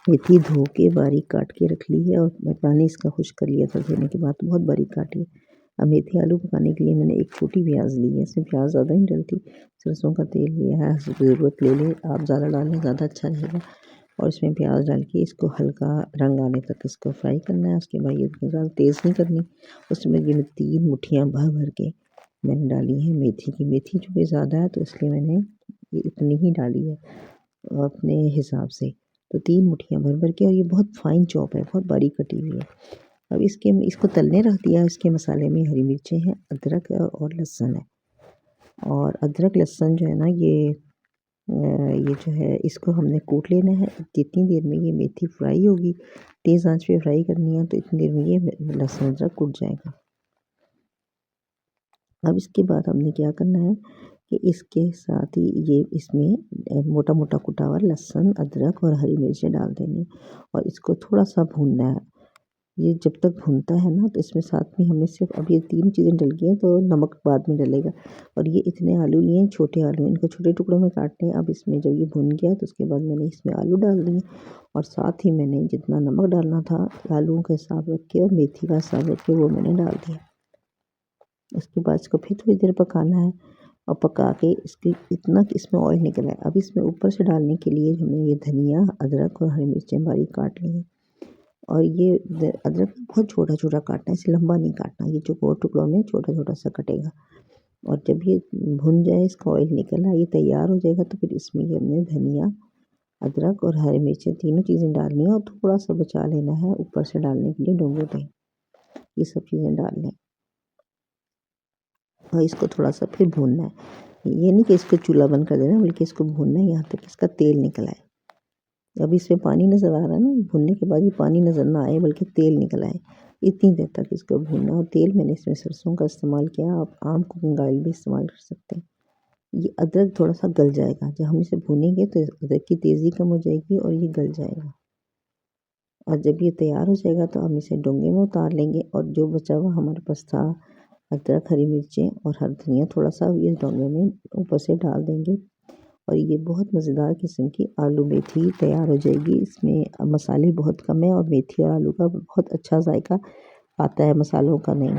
मेथी धो के बारीक काट के रख ली है और मैं पानी इसका खुश्क कर लिया था धोने के बाद, तो बहुत बारीक काटी है। अब मेथी आलू पकाने के लिए मैंने एक छोटी प्याज ली है, इसमें प्याज ज़्यादा नहीं डलती। सरसों का तेल लिया है, ज़रूरत ले ले, आप ज़्यादा डाल लें ज़्यादा अच्छा रहेगा। और इसमें प्याज डाल के इसको हल्का रंग आने तक इसको फ्राई करना है। उसके बाद ये ज़्यादा तेज़ नहीं करनी। उसमें ये 3 मुट्ठियाँ भर भर के मैंने डाली है मेथी की। मेथी चूँकि ज़्यादा है तो इसलिए मैंने ये इतनी ही डाली है अपने हिसाब से। तो 3 मुट्ठियाँ भर भर के, और ये बहुत फाइन चॉप है, बहुत बारीक कटी हुई है। अब इसको तलने रख दिया। इसके मसाले में हरी मिर्चें हैं, अदरक है और लहसुन है। और अदरक लहसुन जो है ना ये जो है इसको हमने कूट लेना है। जितनी देर में ये मेथी फ्राई होगी, तेज़ आंच पे फ्राई करनी है, तो इतनी देर में ये लहसुन अदरक कूट जाएगा। अब इसके बाद हमने क्या करना है कि इसके साथ ही ये इसमें मोटा मोटा कुटा हुआ लहसुन अदरक और हरी मिर्चें डाल देनी और इसको थोड़ा सा भूनना है। ये जब तक भूनता है ना, तो इसमें साथ में हमें सिर्फ अब ये 3 चीज़ें डल गई हैं, तो नमक बाद में डलेगा। और ये इतने आलू लिए हैं, छोटे आलू, इनको छोटे टुकड़ों में काटने हैं। अब इसमें जब ये भुन गया तो उसके बाद मैंने इसमें आलू डाल दिए और साथ ही मैंने जितना नमक डालना था आलूओं का हिसाब रख के और मेथी का हिसाब रख के वो मैंने डाल दिया। उसके बाद इसको फिर थोड़ी देर पकाना है और पका के इसकी इतना कि इसमें ऑयल निकल आए। अब इसमें ऊपर से डालने के लिए हमने ये धनिया, अदरक और हरी मिर्चें बारीक काट ली हैं। और ये अदरक बहुत छोटा छोटा काटना है, इसे लंबा नहीं काटना, ये चौकोर टुकड़ों में छोटा छोटा सा कटेगा। और जब ये भुन जाए, इसका ऑयल निकल आए, ये तैयार हो जाएगा, तो फिर इसमें ये हमने धनिया, अदरक और हरी मिर्चें तीनों चीज़ें डालनी है और थोड़ा सा बचा लेना है ऊपर से डालने के लिए डोंगे पे। ये सब चीज़ें डाल लें और इसको थोड़ा सा फिर भूनना है। ये नहीं कि इसको चूल्हा बंद कर देना, बल्कि इसको भूनना है यहाँ तक इसका तेल निकल आए। अब इसमें पानी नज़र आ रहा है ना, भुनने के बाद ये पानी नज़र ना आए बल्कि तेल निकल आए, इतनी देर तक इसको भूनना। और तेल मैंने इसमें सरसों का इस्तेमाल किया, आप आम कुकिंग ऑयल भी इस्तेमाल कर सकते हैं। ये अदरक थोड़ा सा गल जाएगा, जब हम इसे भूनेंगे तो अदरक की तेज़ी कम हो जाएगी और ये गल जाएगा। और जब ये तैयार हो जाएगा तो हम इसे डोंगे में उतार लेंगे और जो बचा हुआ हमारे पास था अदरक, हरी मिर्चें और हरा धनिया थोड़ा सा ये डोंगे में ऊपर से डाल देंगे और ये बहुत मज़ेदार किस्म की आलू मेथी तैयार हो जाएगी। इसमें मसाले बहुत कम है और मेथी और आलू का बहुत अच्छा जायका आता है, मसालों का नहीं।